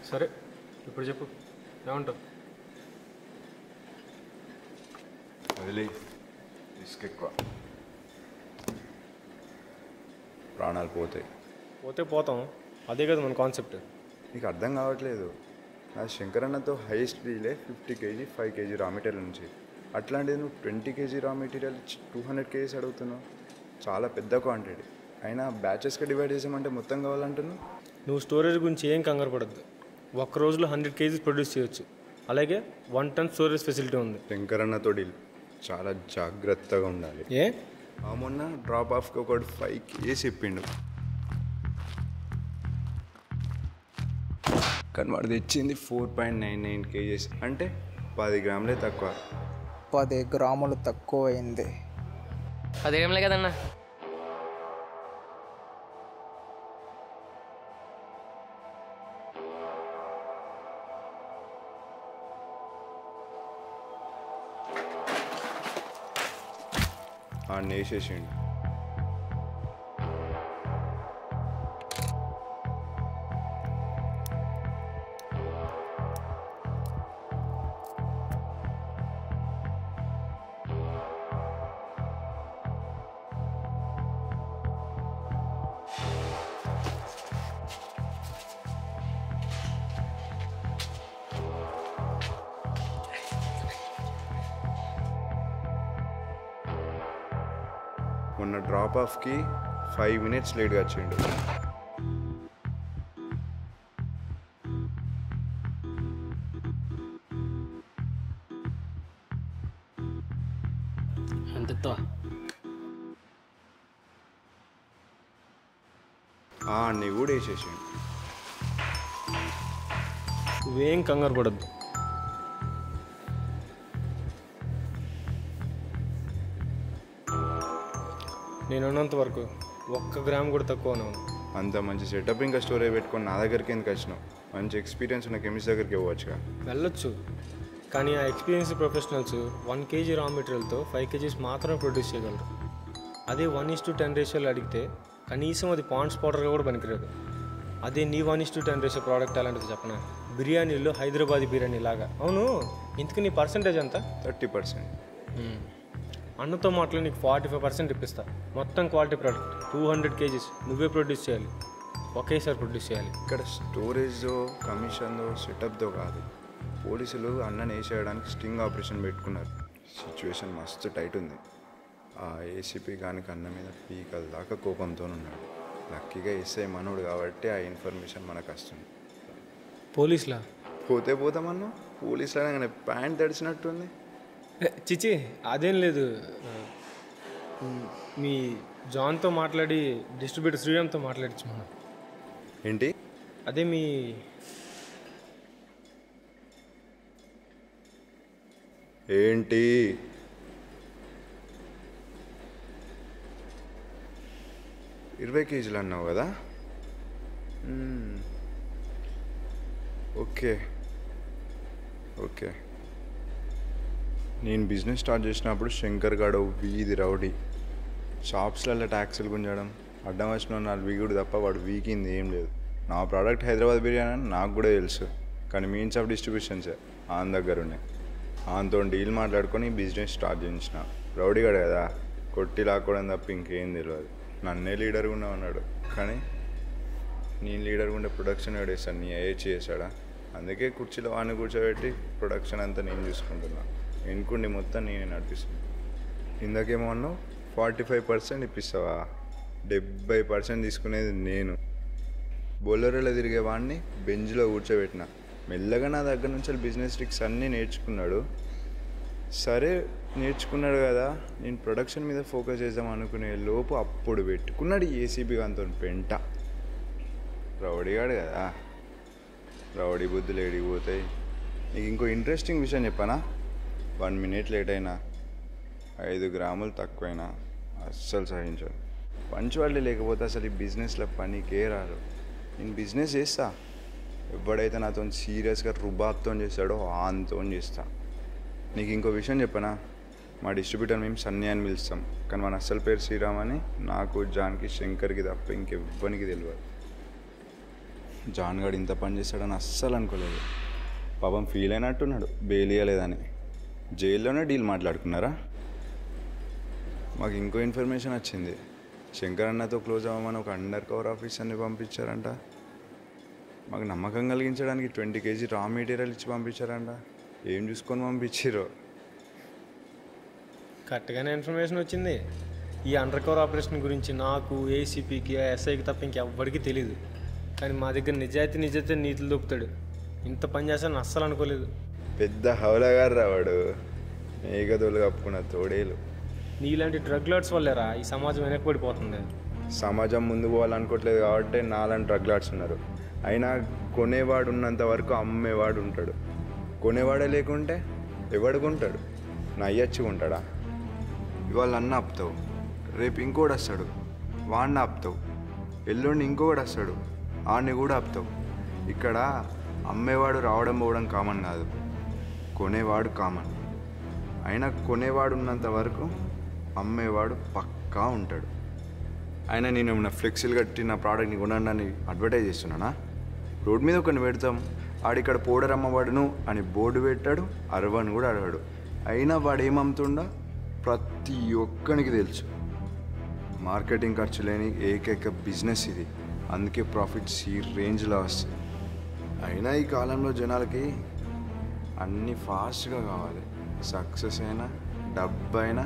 సరే ఇప్పుడు చెప్పు ఏమంటావు? వదిలే, రిస్క్ ఎక్కువ, ప్రాణాలు పోతాయి. పోతే పోతాం, అదే కదా మన కాన్సెప్ట్. నీకు అర్థం కావట్లేదు. నా శంకరన్నతో హైయెస్ట్ డీలే 50 kg 5 kg రా మెటీరియల్ నుంచి. అట్లాంటిది నువ్వు 20 kg రా మెటీరియల్ 200 kgs అడుగుతున్నావు. చాలా పెద్ద క్వాంటిటీ అయినా బ్యాచెస్గా డివైడ్ చేసామంటే మొత్తం కావాలంటున్నావు. నువ్వు స్టోరేజ్ గురించి ఏం కంగారు పడద్దు. ఒక్క రోజులో 100 kgs ప్రొడ్యూస్ చేయొచ్చు. అలాగే 1 ton స్టోరేజ్ ఫెసిలిటీ ఉంది. శంకరన్నతో డీల్ చాలా జాగ్రత్తగా ఉండాలి. ఏ మొన్న డ్రాప్ ఆఫ్కి ఒకటి 5 kgs చెప్పిండు, కానీ వాడు తెచ్చింది 4.99 kgs, అంటే 10 గ్రాములే తక్కువ. 10 గ్రాములు తక్కువ అయింది. 10 గ్రాములే కదన్నా. వేసేసిండు. మొన్న డ్రాప్ ఆఫ్కి 5 minutes లేట్గా వచ్చిండు. అంత అన్నీ కూడా వేసేసిండు. నువ్వేం కంగారు పడద్దు. నేను ఉన్నంత వరకు 1 గ్రామ్ కూడా తక్కువ ఉన్నాను. అంత మంచి సెటప్ ఇంకా స్టోరేజ్ పెట్టుకొని నా దగ్గరికి ఎందుకు వచ్చినావు? మంచి ఎక్స్పీరియన్స్ ఉన్న కెమిస్ట్ దగ్గరికి ఇవ్వచ్చుగా. వెళ్ళొచ్చు, కానీ ఆ ఎక్స్పీరియన్స్ ప్రొఫెషనల్స్ 1 kg రా మెటీరియల్తో 5 kgs మాత్రమే ప్రొడ్యూస్ చేయగలరు. అదే 1:10 రేషియోలో అడిగితే కనీసం అది పాండ్స్ పౌడర్గా కూడా పనికిరాదు. అదే నీ 1:10 రేషియో ప్రోడక్ట్ అలాంటిది చెప్పనా, బిర్యానీలో హైదరాబాదీ బిర్యానీ లాగా. అవును, ఇంతకు నీ పర్సంటేజ్ ఎంత? 30%. అన్నతో మాటలు నీకు 45% ఇప్పిస్తా. మొత్తం క్వాలిటీ ప్రోడక్ట్ 200 kgs నువ్వే ప్రొడ్యూస్ చేయాలి, ఒకేసారి ప్రొడ్యూస్ చేయాలి. ఇక్కడ స్టోరేజ్తో కమిషన్తో సెటప్తో కాదు, పోలీసులు అన్నని వేసేయడానికి స్టింగ్ ఆపరేషన్ పెట్టుకున్నారు. సిచ్యువేషన్ మస్తు టైట్ ఉంది. ఆ ఏసీపీ గానికి అన్న మీద పీకల దాకా కోపంతో ఉన్నాడు. లక్కీగా ఎస్ఐ మనోడు కాబట్టి ఆ ఇన్ఫర్మేషన్ మనకు వస్తుంది. పోలీసులా? పోతే పోతామన్నా, పోలీసులు అనగానే ప్యాంట్ తడిచినట్టుంది. చిచి అదేం లేదు, మీ జాన్తో మాట్లాడి డిస్ట్రిబ్యూటర్ శ్రీరామ్తో మాట్లాడచ్చు మనం. ఏంటి? అదే మీ ఏంటి 20 kgs అన్నావు కదా? Okay okay. నేను బిజినెస్ స్టార్ట్ చేసినప్పుడు శంకర్ గాడు వీధి రౌడీ, షాప్స్లలో ట్యాక్సీలు గుంజడం, అడ్డం వచ్చిన 4 వీగుడు తప్ప వాడు వీకింది ఏం లేదు. నా ప్రోడక్ట్ హైదరాబాద్ బిర్యానీ అని నాకు కూడా తెలుసు, కానీ మీన్స్ ఆఫ్ డిస్ట్రిబ్యూషన్సే ఆన్ దగ్గర ఉన్నాయి. ఆన్తో డీల్ మాట్లాడుకొని బిజినెస్ స్టార్ట్ చేయించిన. రౌడీగాడు కదా, కొట్టి లాక్కోవడం తప్ప ఇంకేం తెలియదు. నన్నే లీడర్గా ఉన్నావు అన్నాడు, కానీ నేను లీడర్గా ఉండే ప్రొడక్షన్ వేడేస్తాను, నీ ఏహెచ్ చేశాడా? అందుకే కుర్చీలో వాడిని కూర్చోబెట్టి ప్రొడక్షన్ అంతా నేను చూసుకుంటున్నా, ఎన్నుకుండి మొత్తం నేనే నడిపిస్తాను. ఇందాకేమో అన్నావు 45% ఇప్పిస్తావా? 70% తీసుకునేది నేను. బొలెరోలో తిరిగే వాడిని బెంచ్లో కూర్చోబెట్టిన. మెల్లగా నా దగ్గర నుంచి బిజినెస్ ట్రిక్స్ అన్నీ నేర్చుకున్నాడు. సరే నేర్చుకున్నాడు కదా, నేను ప్రొడక్షన్ మీద ఫోకస్ చేద్దాం అనుకునే లోపు అప్పుడు పెట్టుకున్నాడు ఏసీబీ అంత పెంట. రౌడీగాడు కదా, రౌడీ బుద్ధులు ఏడిగిపోతాయి. నీకు ఇంకో ఇంట్రెస్టింగ్ విషయం చెప్పనా? 1 minute లేట్ అయినా 5 గ్రాములు తక్కువైనా అస్సలు సహించాను. పంచువాళ్ళు లేకపోతే అసలు ఈ బిజినెస్లో పనికే రారు. నేను బిజినెస్ చేస్తా, ఎవడైతే నాతో సీరియస్గా రుబాబ్తో చేస్తాడో ఆన్తో చేస్తా. నీకు ఇంకో విషయం చెప్పనా? మా డిస్ట్రిబ్యూటర్ మేము సన్నీ అని పిలుస్తాం, కానీ మన అస్సలు పేరు శ్రీరామ్ అని నాకు, జాన్కి, శంకర్కి తప్ప ఇంకెవ్వనికి తెలియదు. జాన్ గడ్ ఇంత పని చేస్తాడని అస్సలు అనుకోలేదు. పాపం ఫీల్ అయినట్టున్నాడు బెయిల్ ఇవ్వలేదని. జైల్లోనే డీల్ మాట్లాడుకున్నారా? మాకు ఇంకో ఇన్ఫర్మేషన్ వచ్చింది. శంకర్ అన్నతో క్లోజ్ అవ్వమని ఒక అండర్ కవర్ ఆఫీసర్ని పంపించారంట. మాకు నమ్మకం కలిగించడానికి 20 kg రా మెటీరియల్ ఇచ్చి పంపించారంట. ఏం చూసుకొని పంపించారో. కరెక్ట్గానే ఇన్ఫర్మేషన్ వచ్చింది. ఈ అండర్ కవర్ ఆపరేషన్ గురించి నాకు, ఏసీపీకి, ఎస్ఐకి తప్ప ఇంకెవ్వడికి తెలియదు. కానీ మా దగ్గర నిజాయితీ నీతులు దొక్కుతాడు. ఇంత పని చేస్తానని అస్సలు అనుకోలేదు. పెద్ద హౌలగారు రావాడు. మేఘదోలు కప్పుకున్న తోడేలు. నీలాంటి డ్రగ్ లార్డ్స్ వల్లేరా ఈ సమాజం వెనకబడిపోతుంది. సమాజం ముందు పోవాలనుకోవట్లేదు కాబట్టి నాలాంటి డ్రగ్ లార్డ్స్ ఉన్నారు. అయినా కొనేవాడు ఉన్నంత వరకు అమ్మేవాడు ఉంటాడు. కొనేవాడే లేకుంటే ఎవడుకుంటాడు? నా అయ్యచ్చుగా ఉంటాడా? ఇవాళ అన్న ఆపుతావు, రేపు ఇంకోటి వస్తాడు, వాడిని ఆపుతావు, ఎల్లుండి ఇంకొకటి వస్తాడు, వాడిని కూడా ఆపుతావు. ఇక్కడ అమ్మేవాడు రావడం పోవడం కామన్ కాదు, కొనేవాడు కామన్. అయినా కొనేవాడు ఉన్నంత వరకు అమ్మేవాడు పక్కా ఉంటాడు. అయినా నేను ఏమన్నా ఫ్లెక్సీలు కట్టి నా ప్రోడక్ట్ని కొనడానికి అడ్వర్టైజ్ చేస్తున్నానా? రోడ్ మీద ఒకరిని పెడతాం, ఆడిక్కడ పౌడర్ అమ్మవాడును అని బోర్డు పెట్టాడు, అరవని కూడా అడగాడు. అయినా వాడు ఏమమ్ముతుండో ప్రతి ఒక్కరికి తెలుసు. మార్కెటింగ్ ఖర్చు లేని ఏకైక బిజినెస్ ఇది. అందుకే ప్రాఫిట్స్ ఈ రేంజ్లో వస్తాయి. అయినా ఈ కాలంలో జనాలకి అన్నీ ఫాస్ట్గా కావాలి. సక్సెస్ అయినా, డబ్బు అయినా,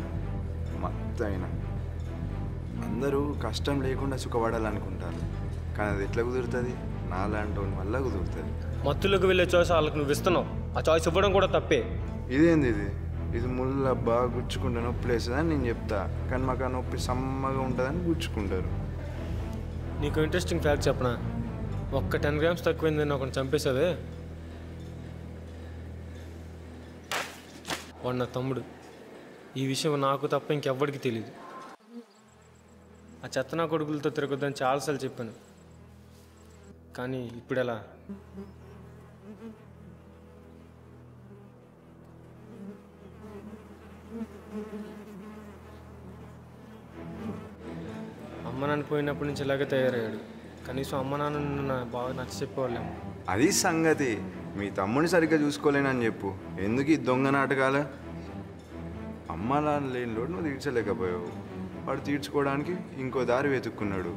మత్తు అయినా. అందరూ కష్టం లేకుండా సుఖపడాలనుకుంటారు, కానీ అది ఎట్లా కుదురుతుంది? నాలాంటి వల్ల కుదురుతుంది. మత్తులోకి వెళ్ళే చాయిస్ వాళ్ళకి నువ్వు ఇస్తున్నావు. ఆ చాయిస్ ఇవ్వడం కూడా తప్పే. ఇదేంది ఇది ముళ్ళ బాగా గుచ్చుకుంటే నొప్పి లేస్తుందని నేను చెప్తా, కానీ మాకు ఆ నొప్పి సమ్మగా ఉంటుందని గుచ్చుకుంటారు. నీకు ఇంట్రెస్టింగ్ ఫ్యాక్ట్ చెప్పనా? ఒక్క 10 grams తక్కువైందని ఒకటి చంపేసావే, వాడు నా తమ్ముడు. ఈ విషయం నాకు తప్ప ఇంకెవ్వడికి తెలియదు. ఆ చెత్త నా కొడుకులతో తిరగొద్దని చాలాసార్లు చెప్పాను, కానీ ఇప్పుడు ఎలా? అమ్మ నాన్న పోయినప్పటి నుంచి ఇలాగే తయారయ్యాడు. కనీసం అమ్మ నాన్న బాగా నచ్చ చెప్పేవాళ్ళేమో. అది సంగతి. మీ తమ్ముడిని సరిగ్గా చూసుకోలేనని చెప్పు. ఎందుకు ఈ దొంగ నాటకాలు? అమ్మ నాన్న లేని లోటు నువ్వు తీర్చలేకపోయావు, వాడు తీర్చుకోవడానికి ఇంకో దారి వెతుక్కున్నాడు.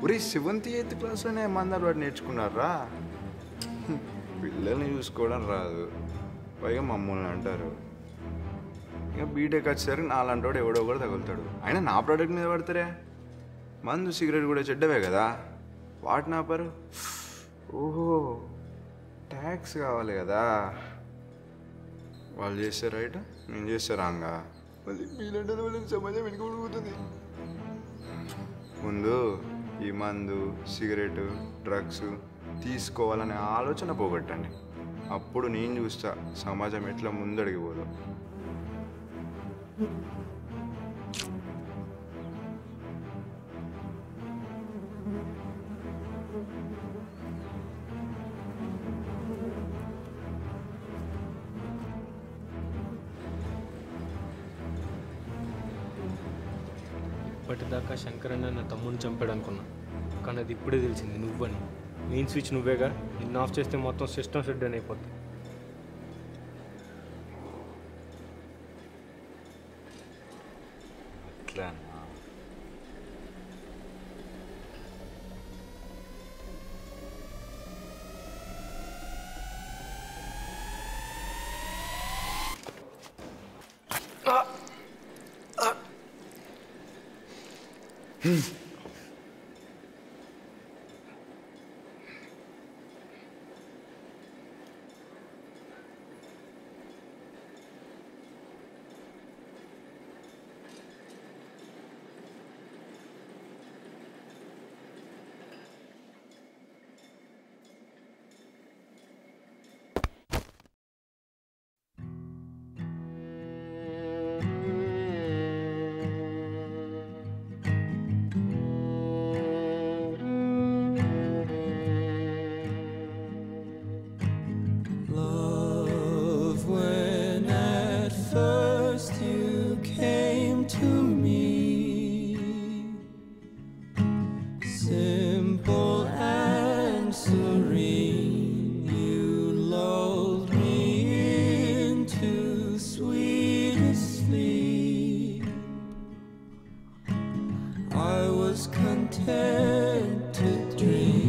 ఒరే 7th 8th క్లాస్లోనే మందరు వాడు నేర్చుకున్నారా? పిల్లల్ని చూసుకోవడం రాదు, పైగా మమ్మల్ని అంటారు. ఇక బీటెక్ వచ్చేసరికి నాలాంటి వాడు ఎవడో కూడా తగులుతాడు. అయినా నా ప్రోడక్ట్ మీద పడతారే. మందు సిగరెట్ కూడా చెడ్డవే కదా, వాటిని ఆపరు. ఓహో, ట్యాక్స్ కావాలి కదా, వాళ్ళు చేస్తే రైట్, నేను చేస్తే రాంగా. మళ్ళీ మీలంటే వాళ్ళకి సమాజం వెనుకబడిపోతుంది. ముందు ఈ మందు, సిగరెట్, డ్రగ్స్ తీసుకోవాలనే ఆలోచన పోగొట్టండి. అప్పుడు నేను చూస్తా సమాజం ఎట్లా ముందడిగిపోదు. ఇప్పటిదాకా శంకర్ అన్న నా తమ్ముడిని చంపాడు అనుకున్నా, కానీ అది ఇప్పుడే తెలిసింది నువ్వని. మెయిన్ స్విచ్ నువ్వేగా, నిన్ను ఆఫ్ చేస్తే మొత్తం సిస్టమ్ షట్ డౌన్ అయిపోతుంది. అట్లా content to dream.